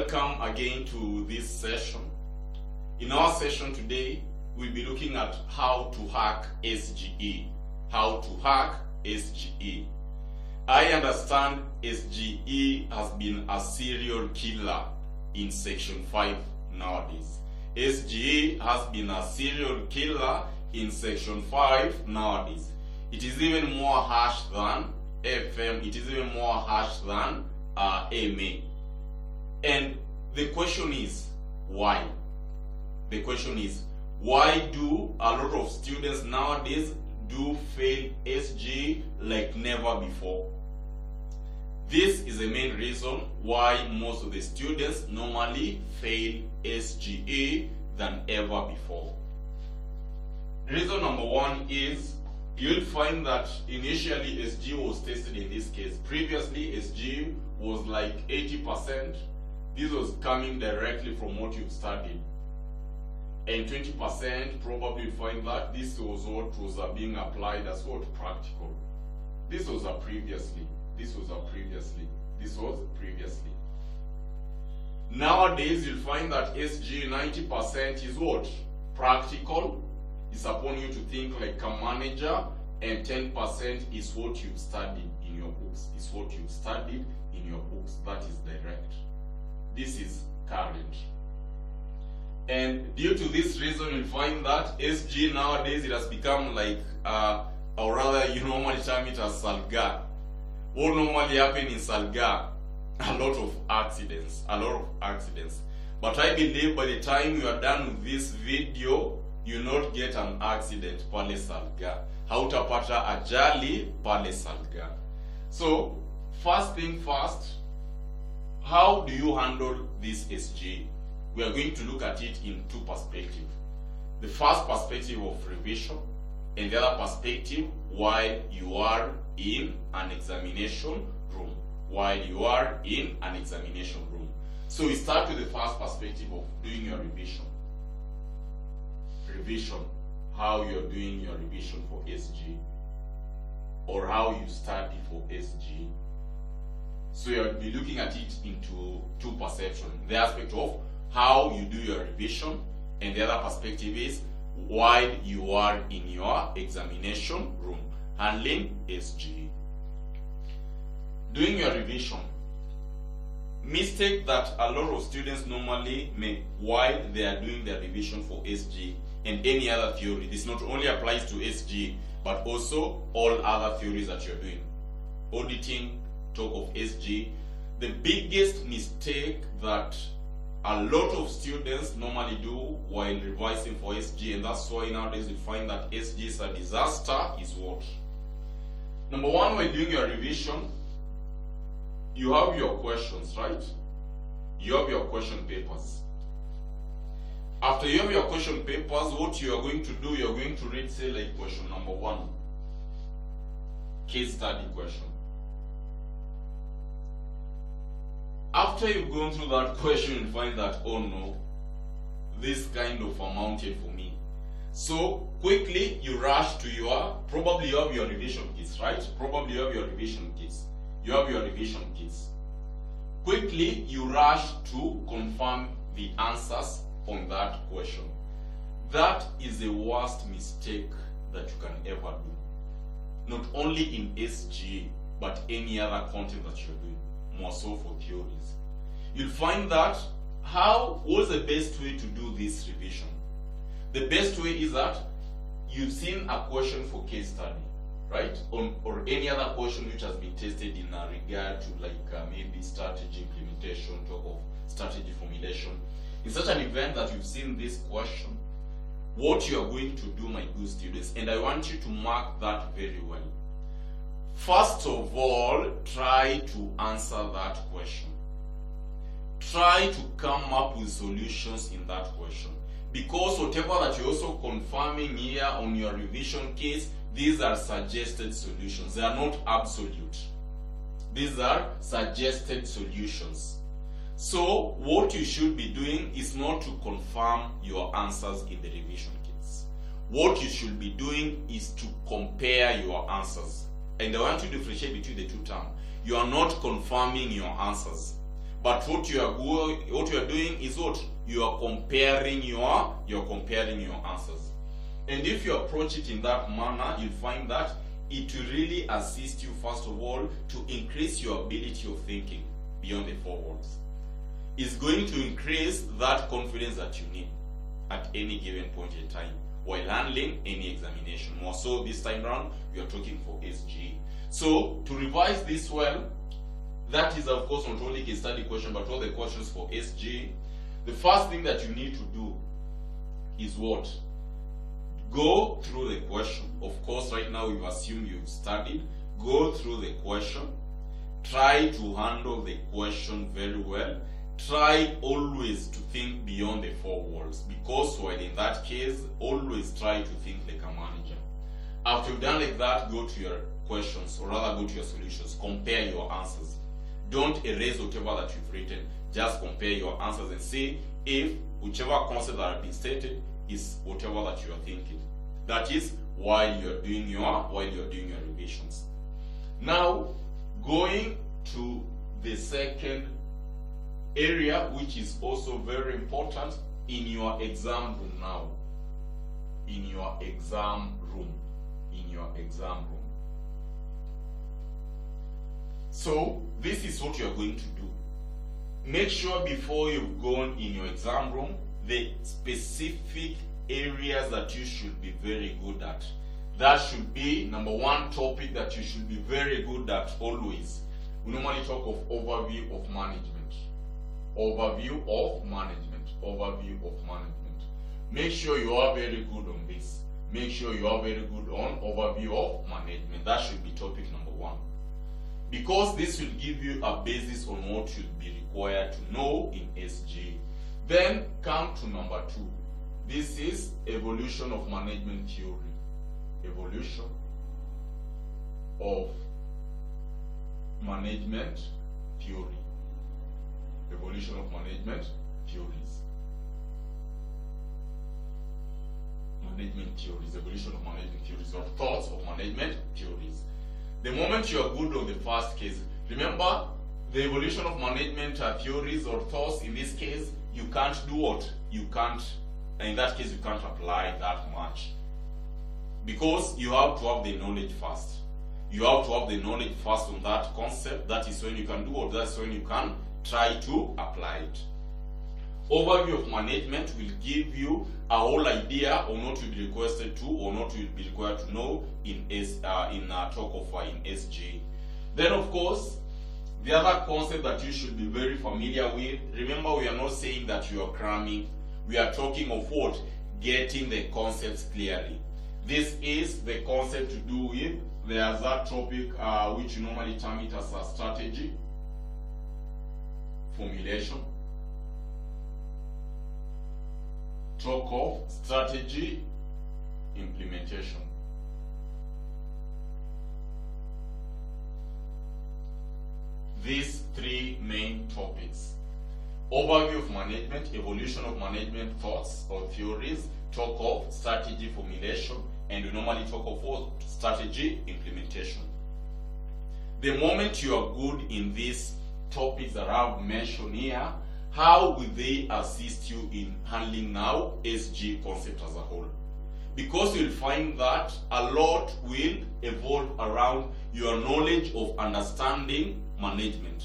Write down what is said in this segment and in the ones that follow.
Welcome again to this session. In our session today, we'll be looking at how to hack SGE. How to hack SGE. I understand SGE has been a serial killer in Section 5 nowadays. SGE has been a serial killer in Section 5 nowadays. It is even more harsh than AFM. It is even more harsh than AMA. And the question is, why? The question is, why do a lot of students nowadays do fail SGE like never before? This is the main reason why most of the students normally fail SGE than ever before. Reason number one is, you'll find that initially SGE was tested in this case. Previously SGE was like 80%. This was coming directly from what you've studied. And 20% probably find that this was what was being applied as what? Practical. This was a previously. This was a previously. This was previously. Nowadays you'll find that SGE 90% is what? Practical. It's upon you to think like a manager, and 10% is what you've studied in your books. It's what you've studied in your books. That is direct. This is current. And due to this reason, you'll find that SGE nowadays, it has become like, or rather you normally term it as Salga. What normally happen in Salga? A lot of accidents. But I believe by the time you are done with this video, you'll not get an accident pale Salga. Hautapata ajali pale Salga. So, first thing first, how do you handle this SGE? We are going to look at it in two perspectives. The first perspective of revision, and the other perspective while you are in an examination room. So we start with the first perspective of doing your revision. How you're doing your revision for SGE, or how you study for SGE. So you'll be looking at it into two perceptions. The aspect of how you do your revision, and the other perspective is while you are in your examination room handling SGE. Doing your revision. Mistake that a lot of students normally make while they are doing their revision for SGE and any other theory. This not only applies to SGE, but also all other theories that you're doing. Auditing, talk of SGE. The biggest mistake that a lot of students normally do while revising for SGE, and that's why nowadays you find that SGE is a disaster, is what? Number one, when doing your revision, you have your questions, right? You have your question papers. After you have your question papers, what you are going to do, you are going to read, say, like question number one, case study question. After you've gone through that question, you'll find that, oh no, this kind of amounted for me. So quickly you rush to your, probably you have your revision kits, right? Probably you have your revision kits. Quickly you rush to confirm the answers on that question. That is the worst mistake that you can ever do. Not only in SGE, but any other content that you're doing, more so for theories. You'll find that what's the best way to do this revision? The best way is that you've seen a question for case study, right? Or any other question which has been tested in regard to maybe strategy implementation, talk of strategy formulation. In such an event that you've seen this question, what you are going to do, my good students, and I want you to mark that very well. First of all, try to answer that question. Try to come up with solutions in that question. Because whatever that you're also confirming here on your revision case, these are suggested solutions. They are not absolute. These are suggested solutions. So what you should be doing is not to confirm your answers in the revision kits. What you should be doing is to compare your answers. And I want you to differentiate between the two terms. You are not confirming your answers, But what you are doing is what? You are comparing your answers. And if you approach it in that manner, you'll find that it will really assist you, first of all, to increase your ability of thinking beyond the 4 walls. It's going to increase that confidence that you need at any given point in time while handling any examination. More so this time around, we are talking for SGE. So to revise this well, that is of course not only case study question, but all the questions for SGE. The first thing that you need to do is what? Go through the question. Of course, right now we've assumed you've studied. Go through the question. Try to handle the question very well. Try always to think beyond the 4 walls, because while in that case, always try to think like a manager. After you've done like that, go to your questions, or rather go to your solutions. Compare your answers. Don't erase whatever that you've written. Just compare your answers and see if whichever concept that has been stated is whatever that you are thinking. That is while you're doing your revisions. Now, going to the second area, which is also very important in your exam room now. In your exam room. So, this is what you're going to do. Make sure before you've gone in your exam room, the specific areas that you should be very good at. That should be number 1 topic that you should be very good at always. We normally talk of overview of management. Overview of management. Make sure you are very good on this. Make sure you are very good on overview of management. That should be topic number 1. Because this will give you a basis on what you'll be required to know in SG. Then come to number 2. This is evolution of management theory. Evolution of management theory. Evolution of management theories. Evolution of management theories, or thoughts of management theories. The moment you are good on the first case, remember the evolution of management theories or thoughts, in this case, you can't do what? In that case, you can't apply that much. Because you have to have the knowledge first. You have to have the knowledge first on that concept. That is when you can do what? That's when you can try to apply it. Overview of management will give you a whole idea on what you'll be requested to or not you'll be required to know in SG. Then of course, the other concept that you should be very familiar with, remember we are not saying that you are cramming, we are talking of what? Getting the concepts clearly. This is the concept to do with, there's that topic which you normally term it as a strategy, formulation. Talk of strategy, implementation. These 3 main topics: overview of management, evolution of management thoughts or theories, talk of strategy formulation, and we normally talk of what? Strategy implementation. The moment you are good in these topics that I've mentioned here, how will they assist you in handling now SG concept as a whole? Because you'll find that a lot will evolve around your knowledge of understanding management.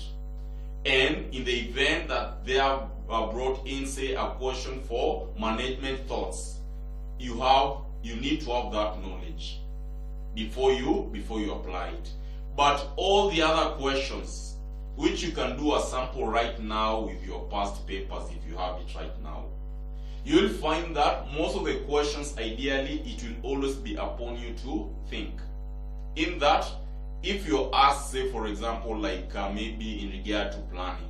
And in the event that they have brought in, say, a question for management thoughts, you need to have that knowledge before you apply it. But all the other questions, which you can do a sample right now with your past papers if you have it right now, you'll find that most of the questions, ideally, it will always be upon you to think. In that, if you're asked, say for example, like maybe in regard to planning,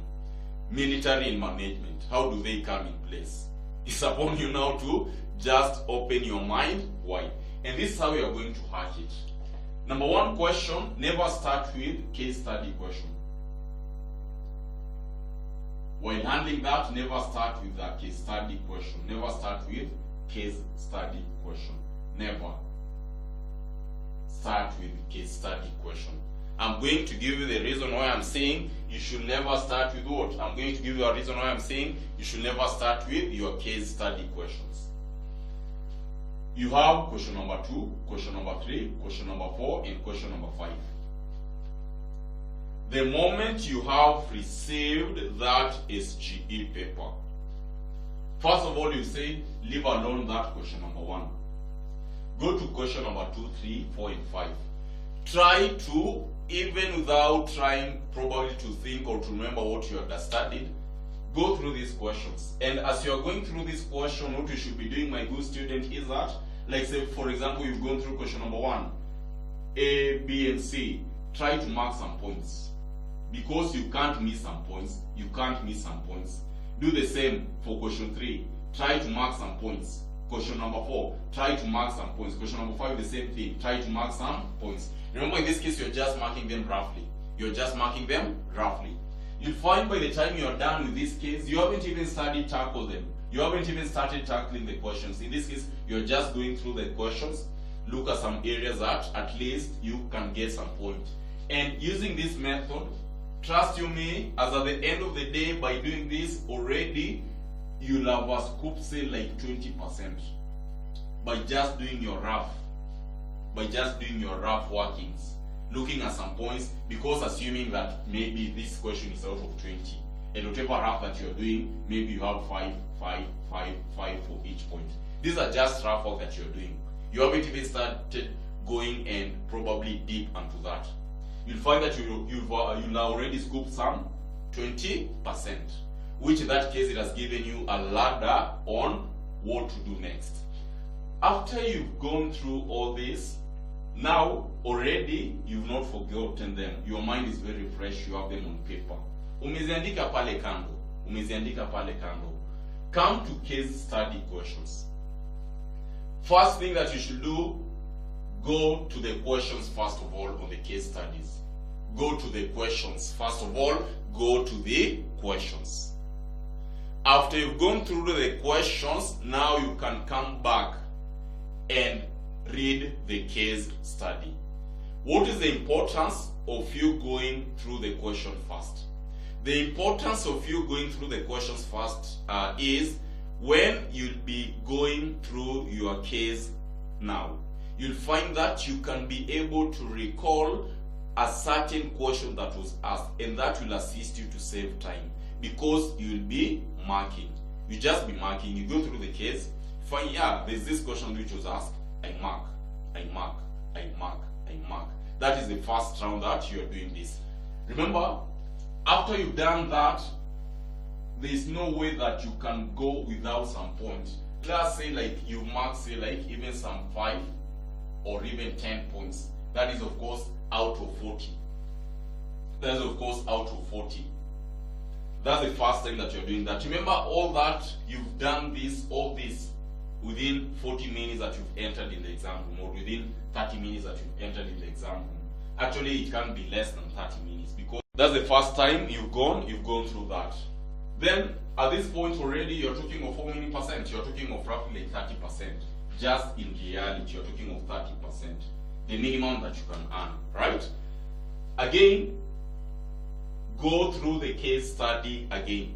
military and management, how do they come in place? It's upon you now to just open your mind wide. And this is how you are going to hack it. Number 1 question, never start with case study question. While handling that, never start with a case study question. Never start with case study question. Never start with case study question. I'm going to give you the reason why I'm saying you should never start with what? I'm going to give you a reason why I'm saying you should never start with your case study questions. You have question number 2, question number 3, question number 4, and question number 5. The moment you have received that SGE paper, first of all, you say, leave alone that question number 1. Go to question number 2, 3, 4, and 5. Try to, even without trying probably to think or to remember what you have studied, go through these questions. And as you are going through this question, what you should be doing, my good student, is that, like say, for example, you've gone through question number 1, A, B, and C. Try to mark some points. Because you can't miss some points, you can't miss some points. Do the same for question 3. Try to mark some points. Question number 4, try to mark some points. Question number 5, the same thing. Try to mark some points. Remember, in this case, you're just marking them roughly. You're just marking them roughly. You'll find by the time you're done with this case, you haven't even started tackle them. You haven't even started tackling the questions. In this case, you're just going through the questions. Look at some areas that at least you can get some point. And using this method, trust you me, as at the end of the day, by doing this already, you'll have a scoop, say like 20%, by just doing your rough workings, looking at some points, because assuming that maybe this question is out of 20, and whatever rough that you're doing, maybe you have 5 for each point. These are just rough work that you're doing. You haven't even started going and probably deep into that. You'll find that you'll already scooped some 20%, which in that case it has given you a ladder on what to do next. After you've gone through all this, now already you've not forgotten them. Your mind is very fresh, you have them on paper. Umeziandika pale kando. Come to case study questions. First thing that you should do, go to the questions first of all on the case studies. Go to the questions. First of all, go to the questions. After you've gone through the questions, now you can come back and read the case study. What is the importance of you going through the question first? The importance of you going through the questions first is when you'll be going through your case now, you'll find that you can be able to recall a certain question that was asked, and that will assist you to save time, because you'll be marking. You just be marking. You go through the case, find, yeah, there's this question which was asked, I mark. That is the first round that you are doing this. Remember, after you've done that, there is no way that you can go without some points. Let's say like you mark, say like even some 5 or even 10 points. That is of course out of 40. That is of course out of 40. That's the first time that you're doing that. Remember, all that you've done this, all this within 40 minutes that you've entered in the exam room, or within 30 minutes that you've entered in the exam room. Actually, it can be less than 30 minutes, because that's the first time you've gone through that. Then at this point already you're talking of how many percent? You're talking of roughly 30%. Just in reality, you're talking of 30%. The minimum that you can earn, right? Again, go through the case study again.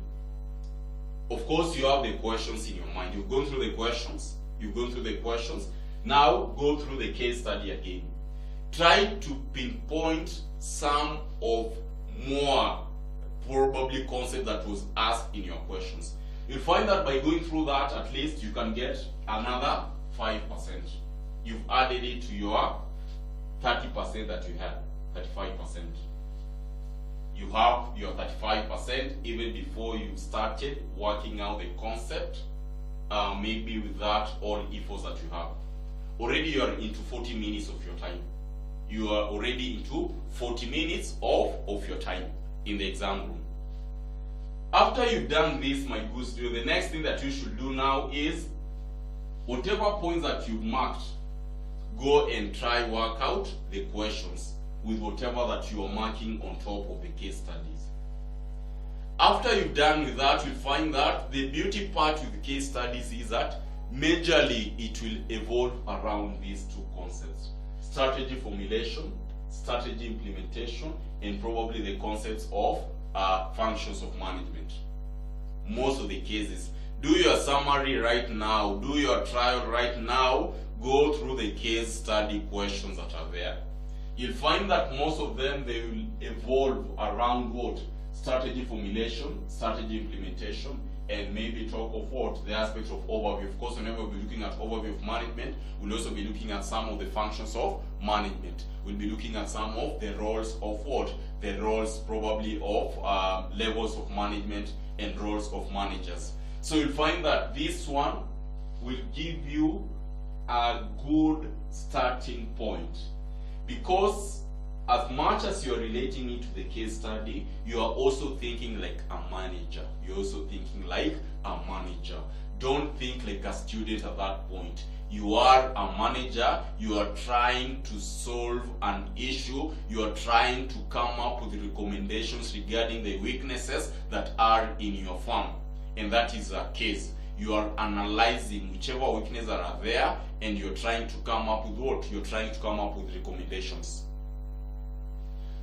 Of course, you have the questions in your mind. You've gone through the questions. Now go through the case study again. Try to pinpoint some of more probably concept that was asked in your questions. You'll find that by going through that, at least you can get another 5%. You've added it to your 30% that you had, 35%. You have your 35% even before you started working out the concept, maybe with that all efforts that you have. Already you are into 40 minutes of your time. You are already into 40 minutes of your time in the exam room. After you've done this, my good student, the next thing that you should do now is whatever points that you've marked, go and try work out the questions with whatever that you are marking on top of the case studies. After you've done with that, you'll find that the beauty part with the case studies is that majorly it will evolve around these two concepts: strategy formulation, strategy implementation, and probably the concepts of functions of management. Most of the cases. Do your summary right now, do your trial right now, go through the case study questions that are there. You'll find that most of them, they will evolve around what? Strategy formulation, strategy implementation, and maybe talk of what? The aspects of overview. Of course, whenever we'll be looking at overview of management, we'll also be looking at some of the functions of management. We'll be looking at some of the roles of what? The roles probably of levels of management and roles of managers. So you'll find that this one will give you a good starting point, because as much as you're relating it to the case study, you are also thinking like a manager. You're also thinking like a manager. Don't think like a student at that point. You are a manager. You are trying to solve an issue. You are trying to come up with recommendations regarding the weaknesses that are in your firm. And that is a case. You are analyzing whichever weaknesses that are there, and you're trying to come up with what? You're trying to come up with recommendations.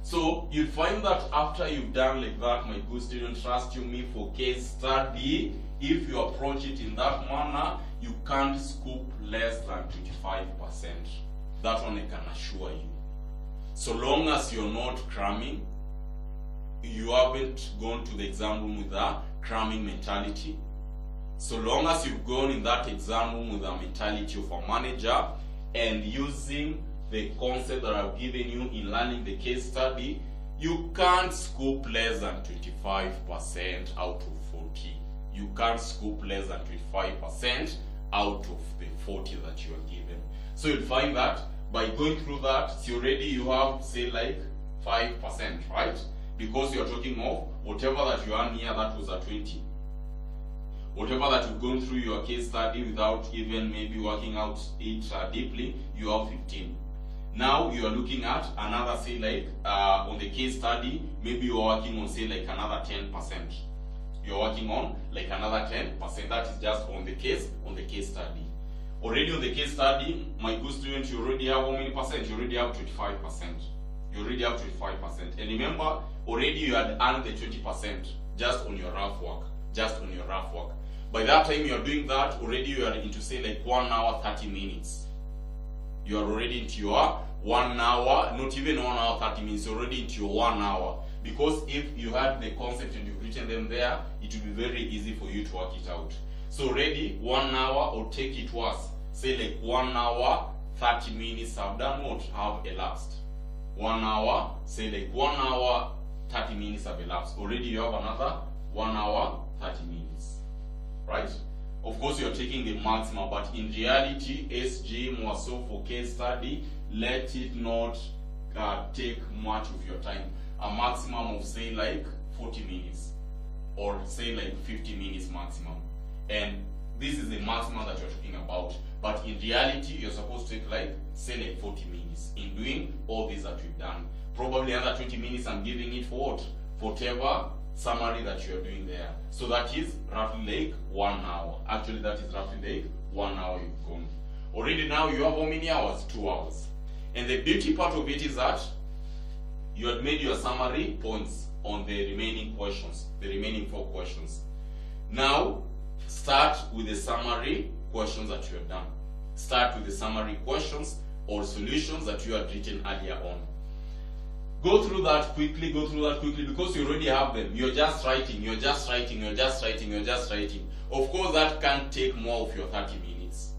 So you'll find that after you've done like that, my good student, trust you me, for case study, if you approach it in that manner, you can't scoop less than 25%. That one I can assure you. So long as you're not cramming, you haven't gone to the exam room with a cramming mentality. So long as you've gone in that exam room with a mentality of a manager and using the concept that I've given you in learning the case study, you can't scoop less than 25% out of 40. You can't scoop less than 25% out of the 40 that you are given. So you'll find that by going through that, see already you have, say, like 5%, right? Because you're talking of whatever that you are near, that was a 20. Whatever that you've gone through your case study without even maybe working out it deeply, you have 15. Now you are looking at another, say, like on the case study, maybe you're working on, say, like another 10%. You're working on like another 10%. That is just on the case study. Already on the case study, my good student, you already have how many percent? You already have 25%. You already have 25%. And remember, already you had earned the 20% just on your rough work. Just on your rough work. By that time you're doing that, already you are into, say, like 1 hour 30 minutes. You are already into your 1 hour, not even 1 hour 30 minutes, you're already into your 1 hour. Because if you had the concept and you've written them there, it will be very easy for you to work it out. So already 1 hour, or take it worse, say like 1 hour 30 minutes have done what? Have elapsed. 1 hour, say like 1 hour 30 minutes have elapsed. Already you have another 1 hour 30 minutes, right? Of course you're taking the maximum, but in reality, SG more so for case study, let it not take much of your time. A maximum of, say, like 40 minutes, or say like 50 minutes maximum. And this is the maximum that you're talking about. But in reality, you're supposed to take like, say, like 40 minutes in doing all this that we've done. Probably another 20 minutes I'm giving it for what? For whatever summary that you're doing there. So that is roughly like 1 hour. Actually, that is roughly like 1 hour you've gone. Already now you have how many hours? 2 hours. And the beauty part of it is that you had made your summary points on the remaining questions, the remaining 4 questions. Now, start with the summary questions that you have done. Start with the summary questions or solutions that you had written earlier on. Go through that quickly, because you already have them. You're just writing. Of course, that can't take more of your 30 minutes.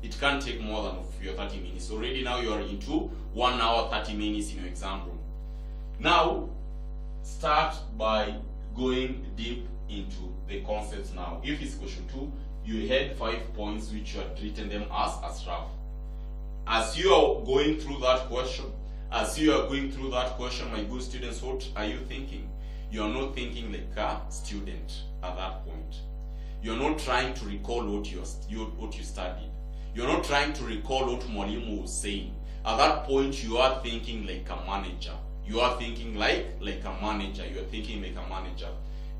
It can't take more than of your 30 minutes. Already now you are into 1 hour 30 minutes in your exam room. Now, start by going deep into the concepts now. If it's question 2, you had 5 points which you had written them as rough. As you are going through that question, my good students, what are you thinking? You are not thinking like a student at that point. You're not trying to recall what you studied. You're not trying to recall what Mwalimu was saying. At that point, you are thinking like a manager. You are thinking like a manager. You are thinking like a manager.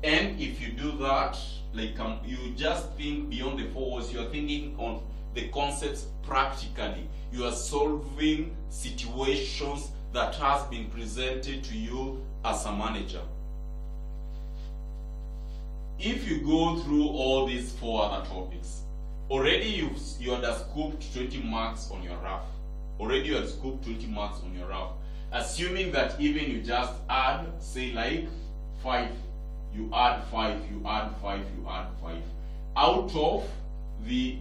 And if you do that, like you just think beyond the 4 walls. You are thinking on the concepts practically. You are solving situations that has been presented to you as a manager. If you go through all these 4 other topics, already you had scooped 20 marks on your RAF. Already you had scooped 20 marks on your RAF. Assuming that even you just add, say like 5, you add 5, you add 5, you add 5. Out of the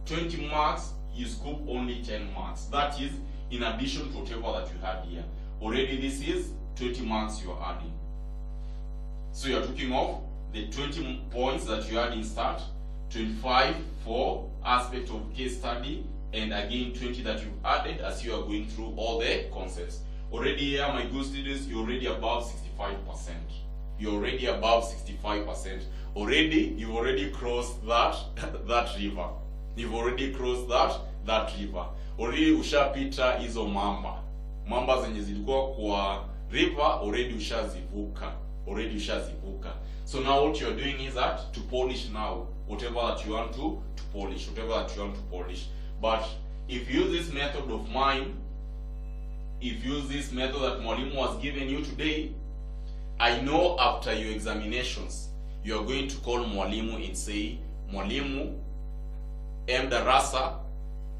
20 marks, you scoop only 10 marks. That is in addition to whatever that you had here. Already this is 20 marks you are adding. So you are taking off the 20 points that you had in start, 25 for aspect of case study, and again 20 that you've added as you are going through all the concepts. Already here, my good students, you're already above 65%. You're already above 65%. Already, you've already crossed that river. You've already crossed that river. Already ushapita hizo mamba zenye zilikuwa kwa river, already ushazivuka. So now what you're doing is that to polish now whatever that you want to polish, But if you use this method of mine, if you use this method that Mwalimu was giving you today, I know after your examinations, you are going to call Mwalimu and say, Mwalimu, M. Darasa,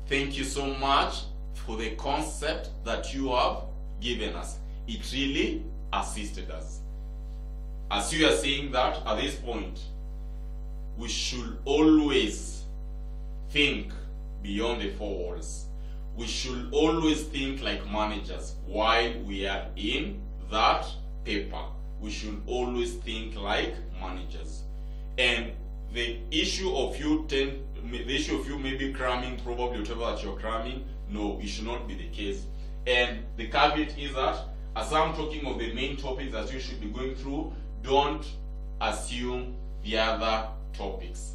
thank you so much for the concept that you have given us. It really assisted us. As you are saying that, at this point, we should always think beyond the 4 walls. We should always think like managers while we are in that paper. We should always think like managers. And the issue of you maybe cramming probably whatever that you're cramming, no, it should not be the case. And the caveat is that as I'm talking of the main topics that you should be going through, don't assume the other topics.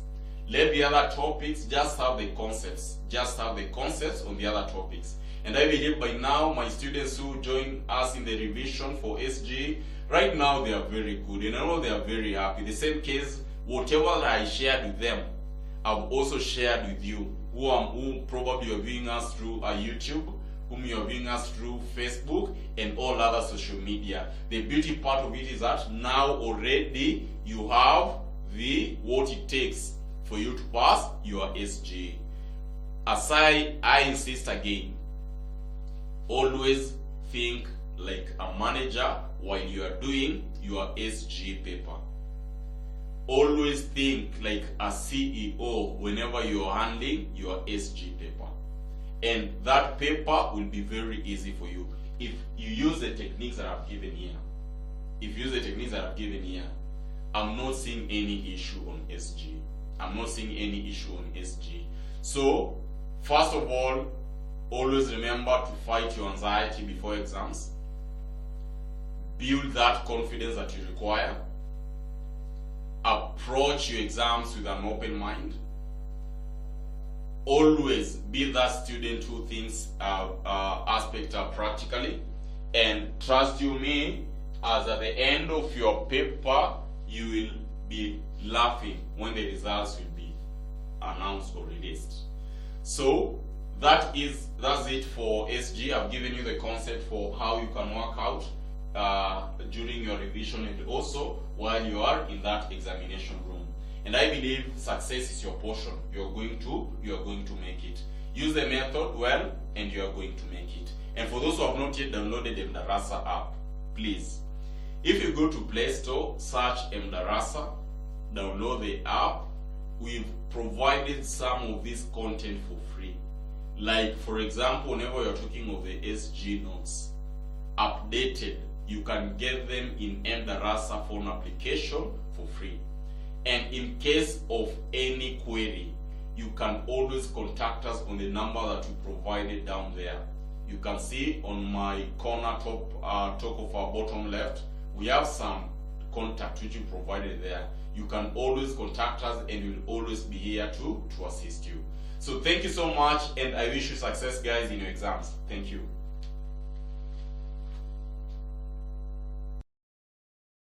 Let the other topics just have the concepts. Just have the concepts on the other topics. And I believe by now my students who join us in the revision for SG, right now they are very good. And I know they are very happy. The same case, whatever that I shared with them, I've also shared with you, who probably are viewing us through YouTube, whom you are viewing us through Facebook and all other social media. The beauty part of it is that now already you have what it takes for you to pass your SG. As I insist again, always think like a manager while you are doing your SG paper. Always think like a CEO whenever you are handling your SG paper. And that paper will be very easy for you if you use the techniques that I've given here. If you use the techniques that I've given here, I'm not seeing any issue on SG. I'm not seeing any issue on SG. So, first of all, always remember to fight your anxiety before exams. Build that confidence that you require. Approach your exams with an open mind. Always be that student who thinks aspect practically. And trust you me, as at the end of your paper, you will be laughing when the results will be announced or released. So that's it for SG. I've given you the concept for how you can work out during your revision and also while you are in that examination room. And I believe success is your portion. You are going to make it. Use the method well and you are going to make it. And for those who have not yet downloaded the Darasa app, please, if you go to Play Store, search Darasa, download the app. We've provided some of this content for free. Like, for example, whenever you're talking of the SG notes, updated, you can get them in Darasa phone application for free. And in case of any query, you can always contact us on the number that we provided down there. You can see on my corner top of our bottom left, we have some contact which we provided there. You can always contact us and we'll always be here to assist you. So thank you so much and I wish you success guys in your exams. Thank you.